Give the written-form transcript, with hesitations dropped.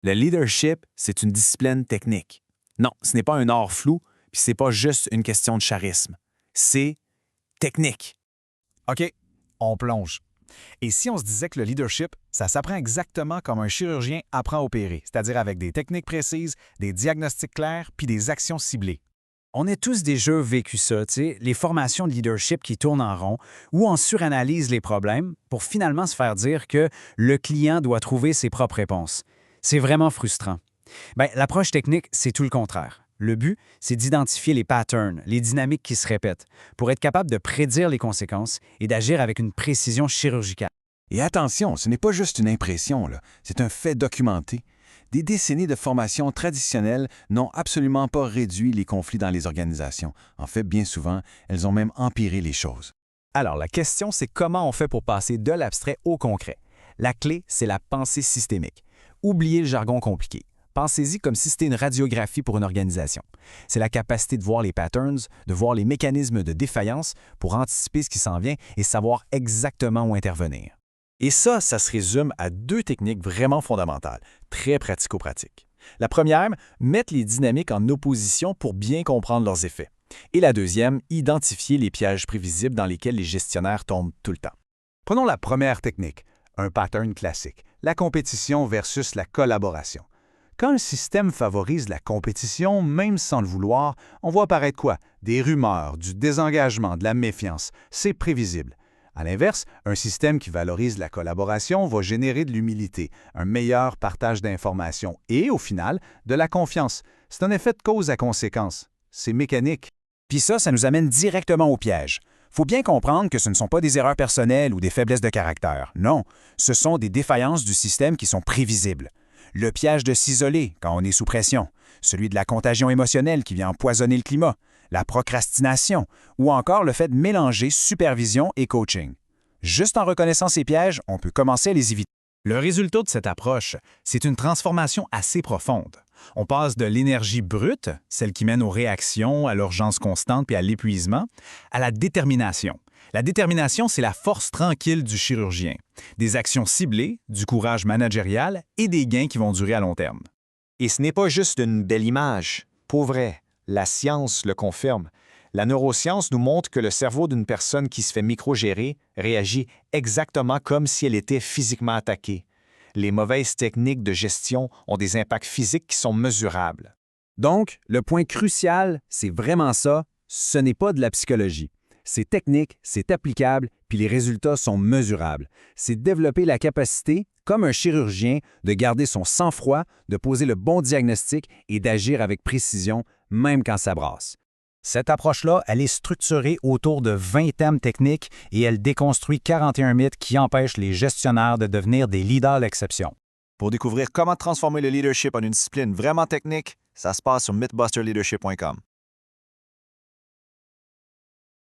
Le leadership, c'est une discipline technique. Non, ce n'est pas un art flou, puis c'est pas juste une question de charisme. C'est technique. OK, on plonge. Et si on se disait que le leadership, ça s'apprend exactement comme un chirurgien apprend à opérer, c'est-à-dire avec des techniques précises, des diagnostics clairs, puis des actions ciblées. On a tous déjà vécu ça, tu sais, les formations de leadership qui tournent en rond, où on suranalyse les problèmes pour finalement se faire dire que le client doit trouver ses propres réponses. C'est vraiment frustrant. Bien, l'approche technique, c'est tout le contraire. Le but, c'est d'identifier les patterns, les dynamiques qui se répètent, pour être capable de prédire les conséquences et d'agir avec une précision chirurgicale. Et attention, ce n'est pas juste une impression, là. C'est un fait documenté. Des décennies de formation traditionnelle n'ont absolument pas réduit les conflits dans les organisations. En fait, bien souvent, elles ont même empiré les choses. Alors, la question, c'est comment on fait pour passer de l'abstrait au concret. La clé, c'est la pensée systémique. Oubliez le jargon compliqué. Pensez-y comme si c'était une radiographie pour une organisation. C'est la capacité de voir les patterns, de voir les mécanismes de défaillance pour anticiper ce qui s'en vient et savoir exactement où intervenir. Et ça se résume à deux techniques vraiment fondamentales, très pratico-pratiques. La première, mettre les dynamiques en opposition pour bien comprendre leurs effets. Et la deuxième, identifier les pièges prévisibles dans lesquels les gestionnaires tombent tout le temps. Prenons la première technique, un pattern classique, la compétition versus la collaboration. Quand le système favorise la compétition, même sans le vouloir, on voit apparaître quoi? Des rumeurs, du désengagement, de la méfiance. C'est prévisible. À l'inverse, un système qui valorise la collaboration va générer de l'humilité, un meilleur partage d'informations et, au final, de la confiance. C'est un effet de cause à conséquence. C'est mécanique. Puis ça nous amène directement au piège. Faut bien comprendre que ce ne sont pas des erreurs personnelles ou des faiblesses de caractère. Non, ce sont des défaillances du système qui sont prévisibles. Le piège de s'isoler quand on est sous pression, celui de la contagion émotionnelle qui vient empoisonner le climat, la procrastination ou encore le fait de mélanger supervision et coaching. Juste en reconnaissant ces pièges, on peut commencer à les éviter. Le résultat de cette approche, c'est une transformation assez profonde. On passe de l'énergie brute, celle qui mène aux réactions, à l'urgence constante puis à l'épuisement, à la détermination. La détermination, c'est la force tranquille du chirurgien. Des actions ciblées, du courage managérial et des gains qui vont durer à long terme. Et ce n'est pas juste une belle image. Pour vrai, la science le confirme. La neuroscience nous montre que le cerveau d'une personne qui se fait microgérer réagit exactement comme si elle était physiquement attaquée. Les mauvaises techniques de gestion ont des impacts physiques qui sont mesurables. Donc, le point crucial, c'est vraiment ça, ce n'est pas de la psychologie. C'est technique, c'est applicable, puis les résultats sont mesurables. C'est développer la capacité, comme un chirurgien, de garder son sang-froid, de poser le bon diagnostic et d'agir avec précision, même quand ça brasse. Cette approche-là, elle est structurée autour de 20 thèmes techniques et elle déconstruit 41 mythes qui empêchent les gestionnaires de devenir des leaders d'exception. Pour découvrir comment transformer le leadership en une discipline vraiment technique, ça se passe sur mythbusterleadership.com.